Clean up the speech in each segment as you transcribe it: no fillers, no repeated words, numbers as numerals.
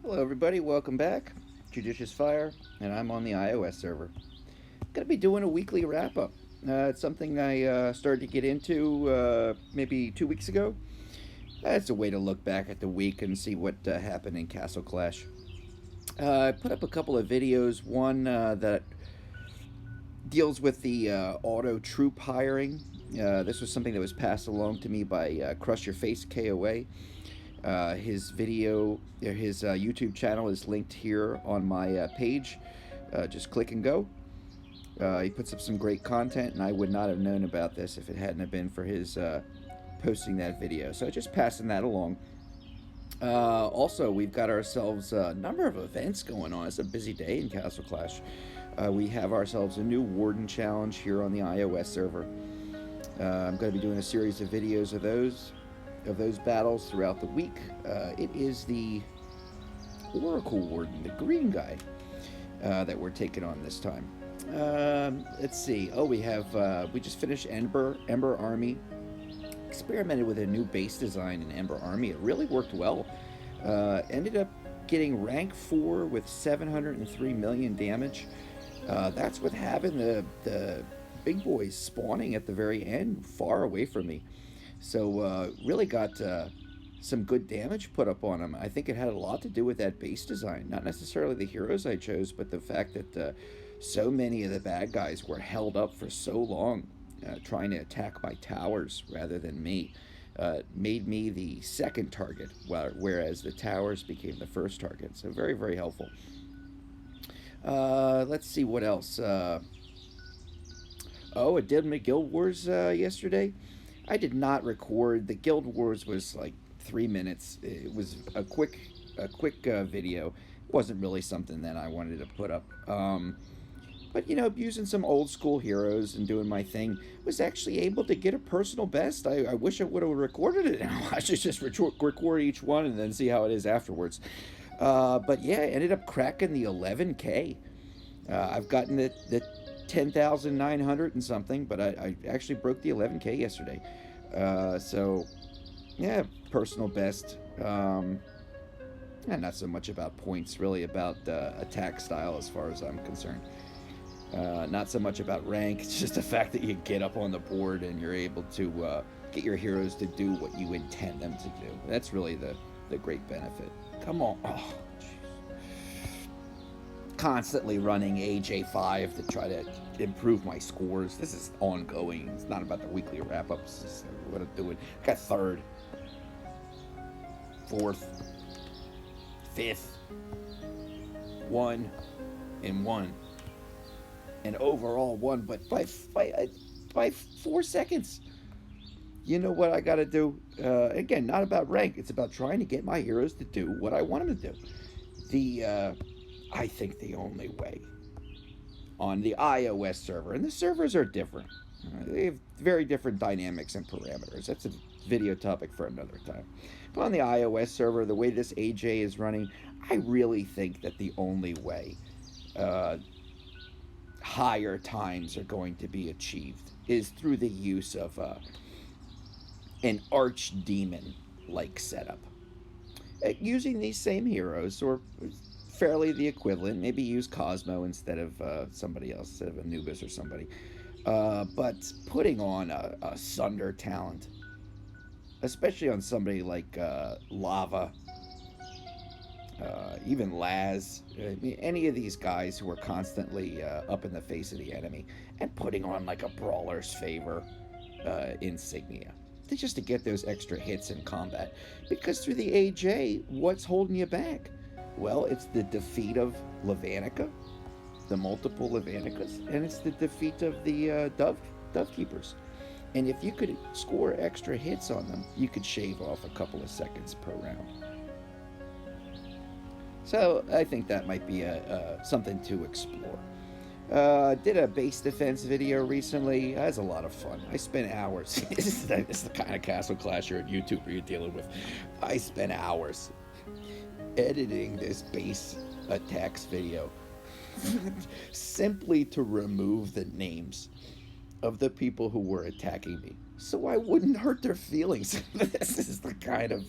Hello, everybody. Welcome back. JudiciousFire, and I'm on the iOS server. Going to be doing a weekly wrap up. It's something I started to get into maybe 2 weeks ago. It's a way to look back at the week and see what happened in Castle Clash. I put up a couple of videos. One that deals with the auto troop hiring. This was something that was passed along to me by Crush Your Face KOA. His video, his YouTube channel is linked here on my page. Just click and go. He puts up some great content, and I would not have known about this if it hadn't have been for his posting that video. So just passing that along. Also, we've got ourselves a number of events going on. It's a busy day in Castle Clash. We have ourselves a new Warden Challenge here on the iOS server. I'm going to be doing a series of videos of those battles throughout the week. It is the Oracle Warden, the green guy, that we're taking on this time. Let's see. Oh, we just finished Ember Army. Experimented with a new base design in Ember Army. It really worked well. Ended up getting rank 4 with 703 million damage. That's with having the big boys spawning at the very end, far away from me. So really got some good damage put up on him. I think it had a lot to do with that base design. Not necessarily the heroes I chose, but the fact that so many of the bad guys were held up for so long, trying to attack my towers rather than me. Made me the second target, whereas the towers became the first target. So very, very helpful. Let's see what else. I did my Guild Wars yesterday. I did not record. The Guild Wars was like 3 minutes. It was a quick video. It wasn't really something that I wanted to put up. But using some old school heroes and doing my thing, was actually able to get a personal best. I wish I would have recorded it. I should just record each one and then see how it is afterwards. But yeah, I ended up cracking the 11K. I've gotten the 10,900 and something, but I actually broke the 11K yesterday. So yeah, personal best. And not so much about points, really about attack style as far as I'm concerned. Not so much about rank. It's just the fact that you get up on the board and you're able to get your heroes to do what you intend them to do. That's really the great benefit. Come on. Oh, constantly running AJ5 to try to improve my scores. This is ongoing. It's not about the weekly wrap-ups. This is what I'm doing. I got third, fourth, fifth, 1 and 1. And overall 1, but by 4 seconds. You know what I got to do? Again, not about rank. It's about trying to get my heroes to do what I want them to do. I think the only way on the iOS server, and the servers are different. They have very different dynamics and parameters. That's a video topic for another time. But on the iOS server, the way this AJ is running, I really think that the only way higher times are going to be achieved is through the use of an archdemon like setup. Using these same heroes, or fairly the equivalent, maybe use Cosmo instead of somebody else, instead of Anubis or somebody. But putting on a Sunder talent, especially on somebody like Lava, even Laz, any of these guys who are constantly up in the face of the enemy, and putting on like a Brawler's Favor insignia. Just to get those extra hits in combat. Because through the AJ, what's holding you back? Well, it's the defeat of Levanica, the multiple Levanicas, and it's the defeat of the Dove Keepers. And if you could score extra hits on them, you could shave off a couple of seconds per round. So I think that might be something to explore. Did a base defense video recently. That was a lot of fun. I spent hours. This is the kind of Castle Clasher YouTuber you're dealing with. I spent hours editing this base attacks video simply to remove the names of the people who were attacking me, so I wouldn't hurt their feelings. This is the kind of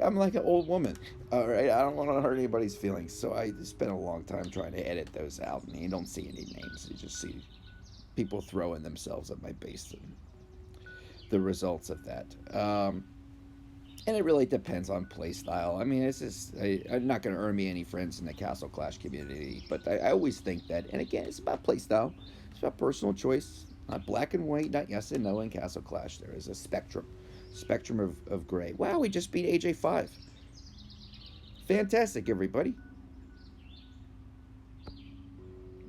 I'm like an old woman. All right, I don't want to hurt anybody's feelings, so I spent a long time trying to edit those out, and you don't see any names. You just see people throwing themselves at my base and the results of that. And it really depends on play style. I mean, I'm not going to earn me any friends in the Castle Clash community, but I always think that, and again, it's about play style. It's about personal choice, not black and white, not yes and no in Castle Clash. There is a spectrum of gray. Wow, we just beat AJ5. Fantastic, everybody.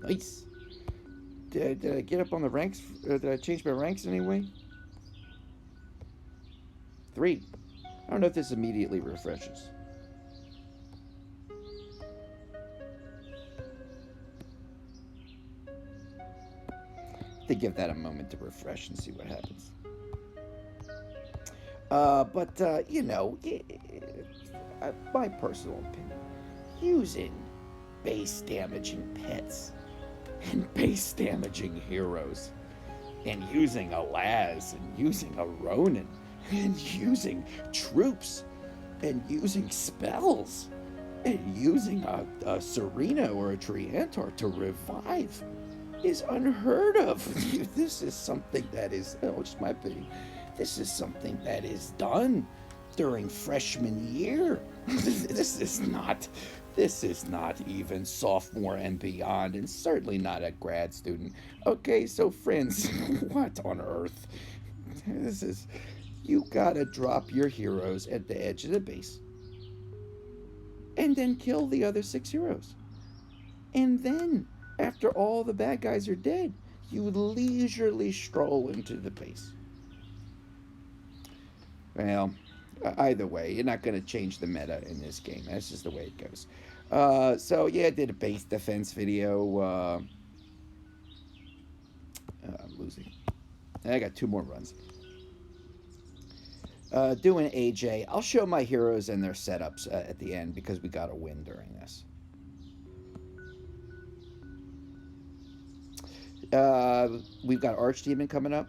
Nice. Did I get up on the ranks? Did I change my ranks in any way? 3. I don't know if this immediately refreshes. To give that a moment to refresh and see what happens. But my personal opinion, using base damaging pets and base damaging heroes, and using a Laz, and using a Ronin, and using troops, and using spells, and using a Serena or a Triantar to revive is unheard of. This is something that is, just my opinion, this is something that is done during freshman year. This is not even sophomore and beyond, and certainly not a grad student. Okay, so friends, what on earth? This is, you gotta drop your heroes at the edge of the base, and then kill the other 6 heroes. And then, after all the bad guys are dead, you leisurely stroll into the base. Well, either way, you're not going to change the meta in this game. That's just the way it goes. So yeah, I did a base defense video. I'm losing. I got 2 more runs. Doing AJ. I'll show my heroes and their setups at the end because we got a win during this. We've got Archdemon coming up.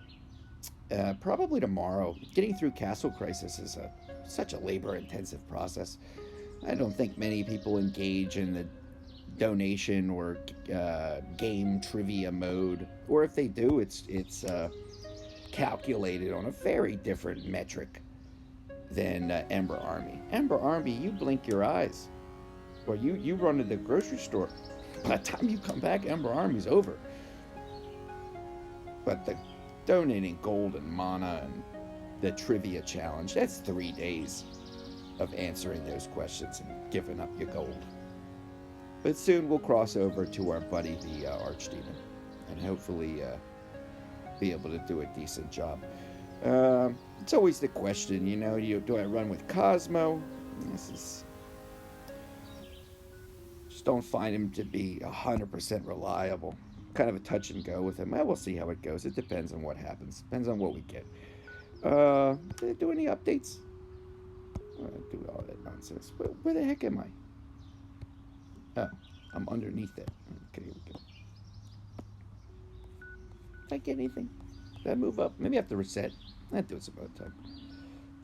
Probably tomorrow. Getting through Castle Crisis is such a labor-intensive process. I don't think many people engage in the donation or game trivia mode, or if they do, it's calculated on a very different metric than Ember Army. Ember Army, you blink your eyes, or you run to the grocery store. By the time you come back, Ember Army's over. But the donating gold and mana and the trivia challenge, that's 3 days of answering those questions and giving up your gold. But soon we'll cross over to our buddy the Archdemon and hopefully be able to do a decent job. It's always the question, do I run with Cosmo? Just don't find him to be 100% reliable. Kind of a touch and go with him. We'll see how it goes. It depends on what happens. Depends on what we get. Did I do any updates? Do all that nonsense. Where the heck am I? Oh, I'm underneath it. Okay, here we go. Did I get anything? Did I move up? Maybe I have to reset. That do it some other time.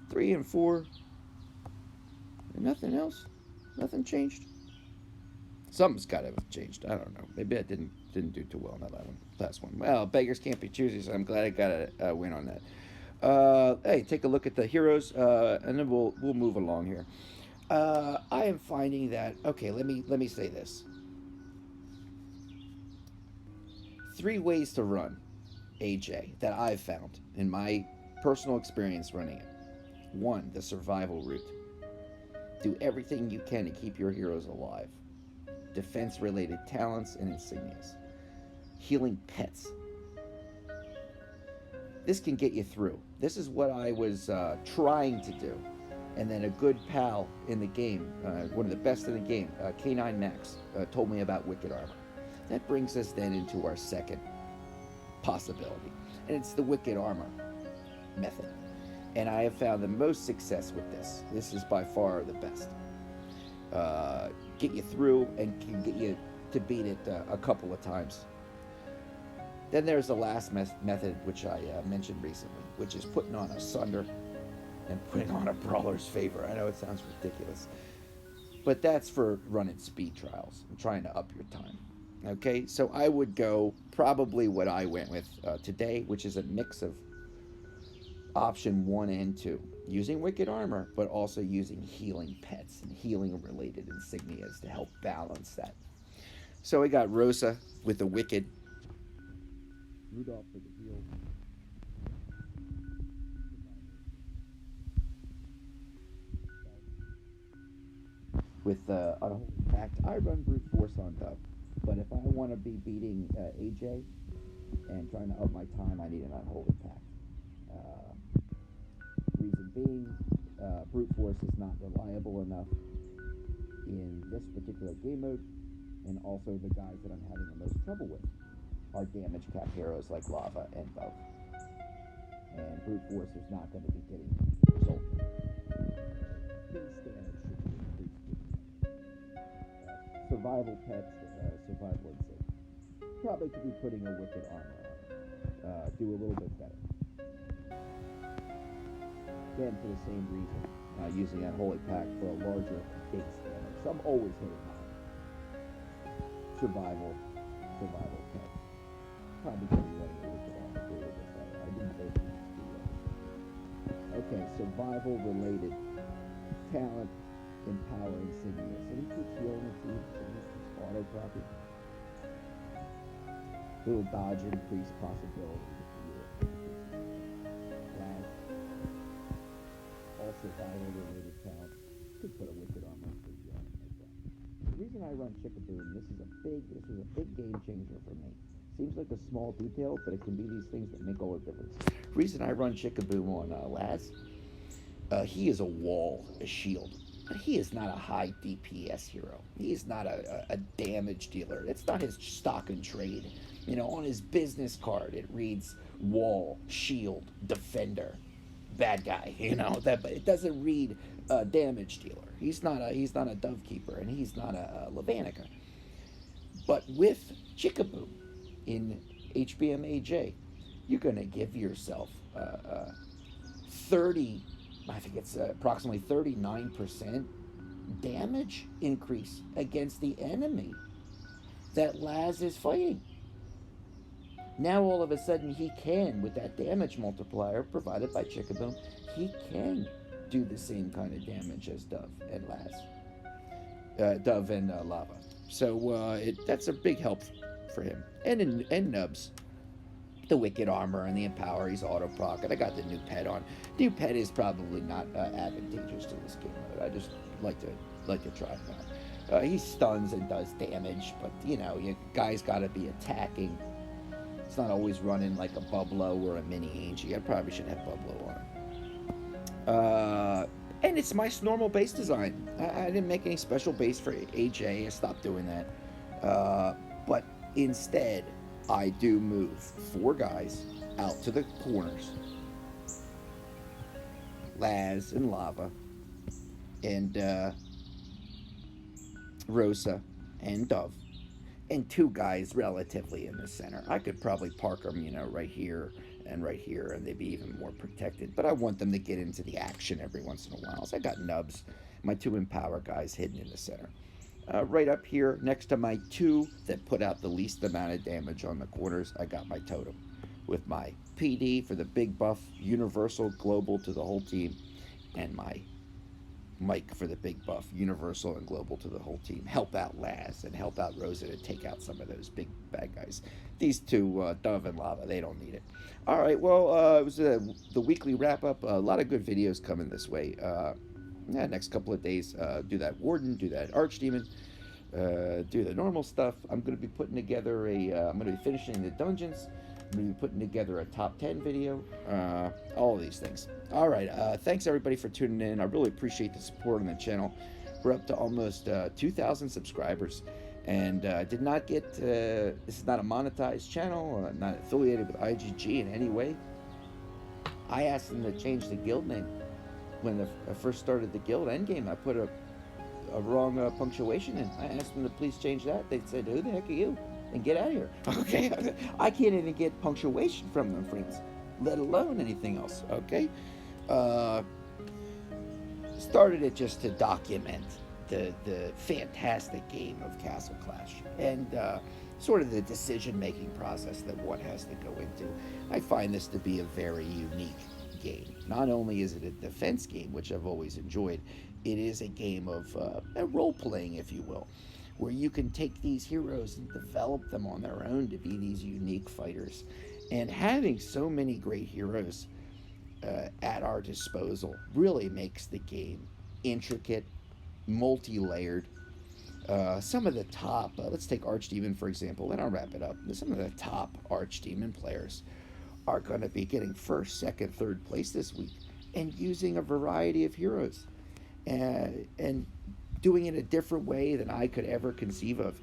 3 and 4. Nothing else? Nothing changed? Something's got to have changed. I don't know. Maybe I didn't do too well on that last one. Well, beggars can't be choosy, so I'm glad I got a win on that. Hey, take a look at the heroes, and then we'll move along here. I am finding that, okay, let me say this. 3 ways to run AJ that I've found in my personal experience running it. 1, the survival route. Do everything you can to keep your heroes alive. Defense-related talents and insignias. Healing pets. This can get you through. This is what I was trying to do. And then a good pal in the game, one of the best in the game, K9 Max, told me about Wicked Armor. That brings us then into our second possibility. And it's the Wicked Armor method. And I have found the most success with this. This is by far the best. Get you through and can get you to beat it a couple of times. Then there's the last method, which I mentioned recently, which is putting on a Sunder and putting on a brawler's favor. I know it sounds ridiculous, but that's for running speed trials and trying to up your time. Okay, so I would go probably what I went with today, which is a mix of option one and two, using wicked armor, but also using healing pets and healing related insignias to help balance that. So we got Rosa with the wicked, Rudolph for the heal, with Unholy Pact. I run brute force on Dove, but if I want to be beating AJ and trying to up my time, I need an Unholy Pact. Reason being, brute force is not reliable enough in this particular game mode, and also the guys that I'm having the most trouble with are damage cap heroes like Lava and Dove. And brute force is not going to be getting result. Base damage should be increased. Survival pets, survival insect. Probably could be putting a wicked armor on. Do a little bit better. Again, for the same reason, using that Holy Pact for a larger base damage. So I'm always hitting high. Survival pet. Probably going to be running a wicked armor for a little bit better. I didn't go through the Okay, survival related talent and power insignia. So he keeps healing the team, so he keeps auto propping. Little dodge increase possibility with the all survival related talent. Could put a wicked armor for the as well. The reason I run Chickaboom, this was a big game changer for me. Seems like a small detail, but it can be these things that make all the difference. The reason I run Chickaboom on Laz, he is a wall, a shield. But he is not a high DPS hero. He is not a damage dealer. It's not his stock and trade. On his business card it reads wall, shield, defender, bad guy. But it doesn't read damage dealer. He's not a Dove Keeper, and he's not a Levanica. But with Chickaboom in HBM AJ, you're gonna give yourself 30. I think it's approximately 39% damage increase against the enemy that Laz is fighting. Now all of a sudden he can, with that damage multiplier provided by Chickaboom, he can do the same kind of damage as Dove and Laz. Dove and Lava. So that's a big help for him. And Nubs. The wicked armor and the empower, he's auto proc, and I got the new pet on. New pet is probably not advantageous to this game mode. I just like to try him out. He stuns and does damage, but you guys got to be attacking. It's not always running like a Bublo or a mini Angie. I probably should have Bublo on. And it's my normal base design. I didn't make any special base for AJ. I stopped doing that. But instead, I do move 4 guys out to the corners. Laz and Lava and Rosa and Dove, and 2 guys relatively in the center. I could probably park them, right here, and they'd be even more protected. But I want them to get into the action every once in a while. So I got Nubs, my 2 Empower guys hidden in the center. Right up here, next to my 2 that put out the least amount of damage on the corners, I got my totem. With my PD for the big buff, universal, global to the whole team, and my Mike for the big buff, universal and global to the whole team. Help out Laz and help out Rosa to take out some of those big bad guys. These 2, Dove and Lava, they don't need it. All right, well, it was the weekly wrap-up. A lot of good videos coming this way. Next couple of days, do that Warden, do that Archdemon, do the normal stuff. I'm going to be putting together I'm going to be finishing the dungeons. I'm going to be putting together a top 10 video, all of these things. All right, thanks everybody for tuning in. I really appreciate the support on the channel. We're up to almost 2,000 subscribers, and I did not get, this is not a monetized channel, not affiliated with IGG in any way. I asked them to change the guild name. When I first started the guild endgame, I put a wrong punctuation in. I asked them to please change that. They said, who the heck are you? And get out of here. Okay? I can't even get punctuation from them, friends, let alone anything else. Okay? started it just to document the fantastic game of Castle Clash and sort of the decision-making process that one has to go into. I find this to be a very unique game. Not only is it a defense game, which I've always enjoyed, it is a game of role-playing, if you will, where you can take these heroes and develop them on their own to be these unique fighters. And having so many great heroes at our disposal really makes the game intricate, multi-layered. Some of the top, let's take Archdemon for example, and I'll wrap it up. Some of the top Archdemon players are going to be getting first, second, third place this week and using a variety of heroes and doing it a different way than I could ever conceive of.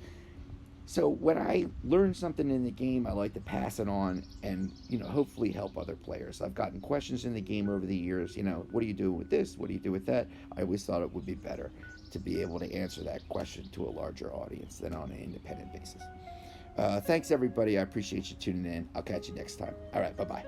So when I learn something in the game, I like to pass it on and, hopefully help other players. I've gotten questions in the game over the years, what do you do with this? What do you do with that? I always thought it would be better to be able to answer that question to a larger audience than on an independent basis. Thanks, everybody. I appreciate you tuning in. I'll catch you next time. All right, bye-bye.